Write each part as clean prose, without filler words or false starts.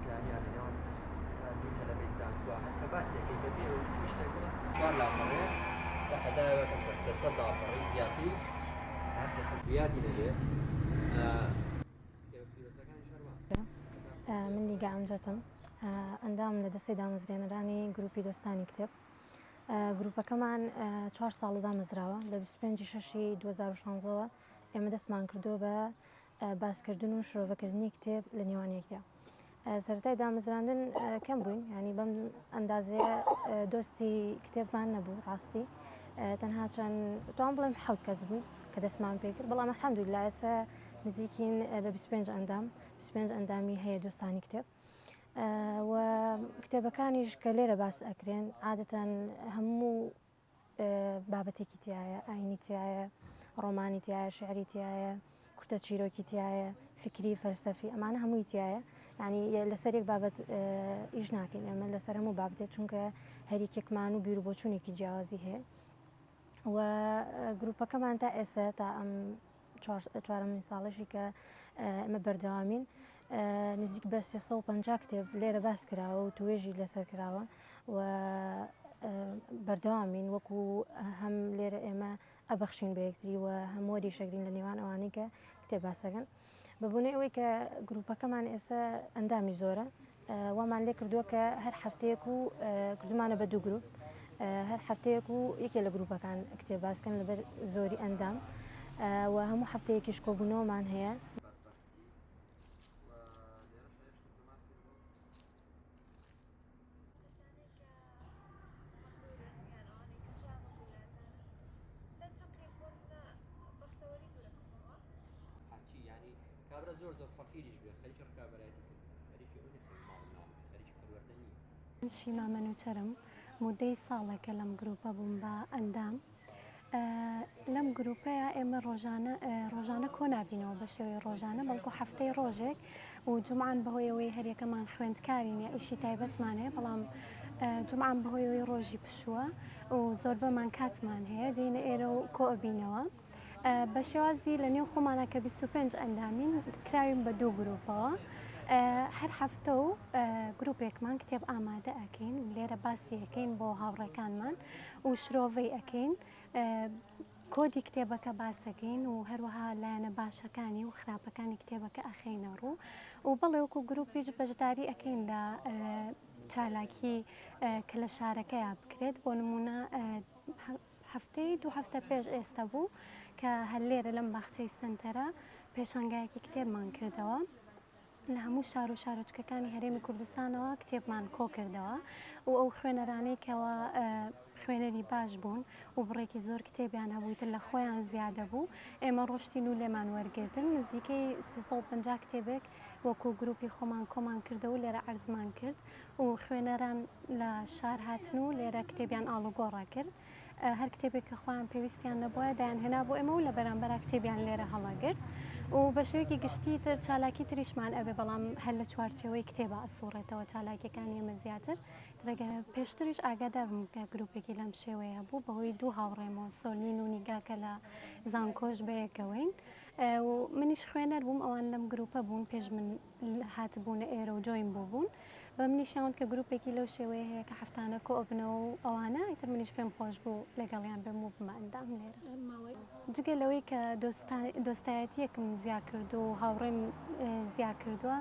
ئیسلامیانە نێوان دوو تەلەبەی زانکووە کە باسێکی بەبێ و شتێکە چوار لاپەڕێ کە حەدایەوەکەم بە 300 لاپەڕەی زیاتری هەر 300 یادی لەوێ پیرۆزەکانی شەڕوان من لیگا ئەمجەتم ئەندام لە دەستی دامەزرێنەرانی گروپی دۆستانی کتێب گروپەکەمان 4 ساڵ دامەزراوە لە 25 شەشی 2016ەوە ئێمە دەستمان کردو بە باسکردن و شرۆڤەکردنی کتێب لە نێوانیەکدا سەرەتای دامەزراندن کەم بووین ینی بەم ئەندازەیە دۆستی کتێبمان نەبوو ڕاستی تەنها چەند توان بڵێم حەوت کەس بوو کە دەستمان پێ کرد بەڵام الحەمدولillah ئێستا نزیکین بە 25 ئەندام 25 ئەندامی هەیە دۆستانی کتێب و کتێبەکانیش کە لێرە باس ئەکرێن عادەتەن هەموو بابەتێکی تایە ئاینی تایە ڕۆمانی تایە شعری تایە کورتە چیرۆکی تایە فکری فەلسەفی ئەمانە هەمووی تایە ینی لەسەر یەک بابەت ئیش ناکەین ئێمە لەسەر هەموو بابەتێک چونکە هەریکێکمان و بیر و بۆچوونێکی جیاوازی هەیە و گروپەکەمان تا ئێستا تا ئەم چوارەمین ساڵشی کە ئەمە بەردەوامین نزیک بە 350 کتێب لێرە باس کراوە و توێژی لەسەر کراوە و بەردەوامین وەکو هەم لێرە ئێمە ئەبەخشین بە یەکتری و هەمووەری شەگرین لە نێوان ئەوانەی کە کتێب باسەکەن بەبوونی ئەوەی کە گروپەکەمان ئێستا ئەندامی زۆرە وەمان لێ کردووە کە هەر هەفتەیەک و کردمانە بە دوو گروپ هەر هەفتەیەک و یەکێ لە گروپەکان کتێب باسکەن لەبەر زۆری ئەندام و هەموو هەفتەیەکیش کۆبوونەوەمان هەیە کابرا زۆر فەقیریش بێ خەریکی ڕکابەرایەتی خەریکی ئەو ماڵناو خەریکی پەروەردە نییە. شیما منوچەرم مودەی ساڵێکە لەم گروپە بووم بە ئەندام لەم گروپەیە ئێمە ڕۆژانە کۆ نابینەوە بە شێوەی ڕۆژانە بەڵکو هەفتەی ڕۆژێک و جومعان بەهۆیەوەی هەریەکەمان خوێندکارینە ئیشی تایبەتمانەیە بەڵام جومعان بەهۆیەوەی ڕۆژی پشووە و زۆر بەمان کاتمان هەیە دێنە ئێرە و کۆ ئەبینەوە بە شێوازی لە نێو خۆمانە کە 25 ئەندامین کراویم بە دوو گروپەوە هەر هەفتە و گروپێکمان کتێب ئامادە ئەکەین و لێرە باسی ئەەکەین بۆ هاوڕێکانمان و شرۆڤەی ئەەکەین کۆدی کتێبەکە باسەکەین و هەروەها لایەنە باشەکانی و خراپەکانی کتێبەکە ئەخینە ڕوو و بەڵێ وەکو گروپیش بەشداری ئەەکەین لە چالاکی کە لە شارەکەیان بکرێت بۆ نمونە هەفتەی دوو هەفتە پێش ئێستا بوو کە هەر لێرە لەم باخچەی سنتەرە پێشانگایەکی کتێبمان کردەوە لە هەموو شار و شارۆچکەکانی هەرێمی کوردستانەوە کتێبمان کۆ کردەوە و ئەو خوێنەرانەی کەەوە خوێنەری باش بوون و بڕێکی زۆر کتێبیان هەبوویتر لە خۆیان زیادە بوو ئێمە ڕۆشتین و لێمان وەرگردن نزیکەی 350 کتێبێک وەکو گروپی خۆمان کۆمان کردە و لێرە عەرزمان کرد و خوێنەران لە شار هاتن و لێرە کتێبیان ئاڵوگۆڕا کرد هەر کتێبێک کە خۆیان پێویستیان نەبووە دایان هێنا بۆ ئێمە و لە بەرامبەر کتێبیان لێرە هەڵاگرت و بە شێوەیەکی گشتی تر چالاکی تریشمان ئەبێ بەڵام هەر لە چوارچێوەی کتێبە ئەسوڕێتەوە چالاکیەکانی ئێمە زیاتر پێشتریش ئاگادار بووم کە گروپێکی لەم شێوەیە بوو بەهۆی دوو هاوڕێمەوە سۆلین و نیگاکە لە زانکۆش بەیەکەوەین و منیش خوێنەر بووم ئەوان لەم گروپە بوون پێش من هاتبوونە ئێرە و جۆین بوون بە منیشیان کە گروپێکی لەو شێوەیە هەیە کە هەفتانە کۆ ئەبنەوە و ئەوانە ئیتر منیش پێم خۆش بوو لەگەڵیان بم و بمە ئەندام لێرە جگە لەوەی کە دۆستایەتیەکم زیاد کردو و هاوڕێم زیاد کردووە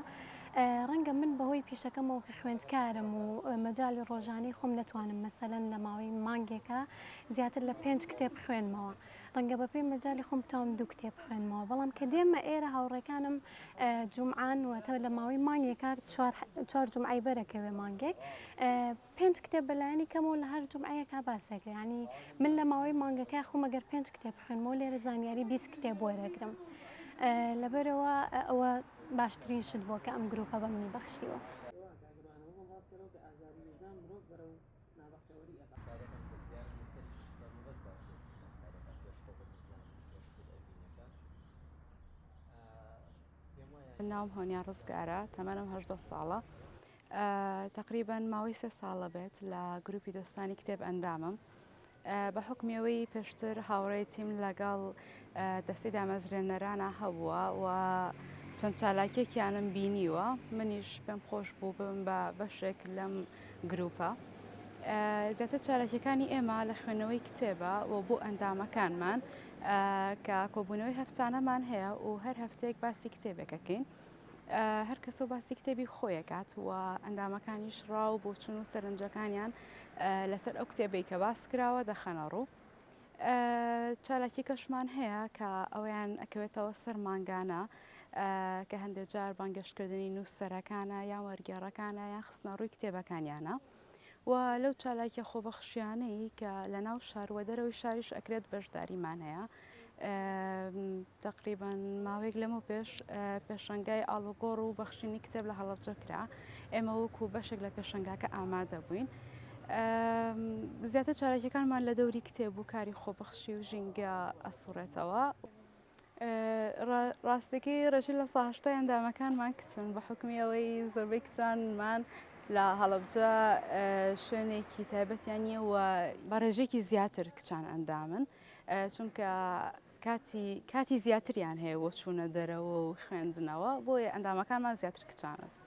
ڕەنگە من بەهۆی پیشەکەمەوە کە خوێندکارم و مەجای ڕۆژانەی خۆم نەتوانم مەسەلەن لە ماوەی مانگێکە زیاتر لە 5 کتێب خوێنمەوە ڕەنگە بەپێی مەجای خۆم بتوانم 2 کتێب خوێنمەوە بەڵام کە دێمە ئێرە هاوڕێکانم جومعان وەتە لە ماوەی مانگێکە 4 جومعی بەرەکەوێ مانگێک 5 کتێب بەلایەنی کەمەوە لە هەر جومعەیەکە باسەکە ینی من لە ماوەی مانگەکە خۆمەگەر 5 کتێب خوێنمەوە لێرە زانیاری 20 کتێب وەرەگرم لەبەرەوە ئەوە باشترین شت بۆ کە ئەم گروپە بە منی بەخشیوە. ناوم هۆنیا ڕزگارە تەمەنم 18 ساڵە تقریبا ماوەی 3 ساڵە بێت لە گروپی دۆستانی کتێب ئەندامم بە حکمیەوەی پێشتر هاوڕێتیم لەگەڵ دەستی دامەزرێنەرانە هەبووە و چەند چالاکێکیانم بینیوە منیش پێم خۆش بوو بم بە بەشێک لەم گروپە. زیاتر چالاکیەکانی ئێمە لە خوێنەوەی کتێبە و بۆ ئەندامەکانمان کە کۆبوونەوەی هەفتانەمان هەیە و هەر هەفتەیەک باسی کتێبێکەکەین. هەر کەسە باسی کتێبی خۆیەکات و ئەندامەکانیش ڕاو بۆ چون و سەرنجەکانیان لەسەر ئەو کتێبەی کە باس کراوە دەخەنە ڕوو. چالاکی کەشمان هەیە کە ئەویان ئەکەوێتەوە سەر مانگانە کە هەندێک جار بانگەشتکردنی نووسەرەکانە یان وەرگێڕەکانە یان خستنە ڕووی کتێبەکانیانە و لەو چالاکیە خۆبەخشیانەی کە لە ناو شاروە دەرەوەی شاریش ئەکرێت بەشداریمان هەیە. تقریبان ماوەیەک لەمە پێشەنگای ئاڵوگۆڕ و بەخشینی کتێب لە هەڵەبجە کرا. ئێمە وەکو بەشێک لە پێشەنگاکە ئامادە بووین. زیاتر چالاکیەکانمان لە دەوری کتێب و کاری خۆبەخشی و ژینگە ئەسوڕێتەوە. ڕاستەکەی ڕێژی لە ساهشتای ئەندامەکانمان کچن بە حکمی ئەوەی زۆربەی کچانمان لە هەڵەبجە شوێنێکی تایبەتیان نییە و بە ڕێژێکی زیاتر کچان ئەندامن چونکە کاتی زیاتریان هەیە بۆ چوونە دەرەوە و خوێندنەوە بۆیە ئەندامەکانمان زیاتر کچانن.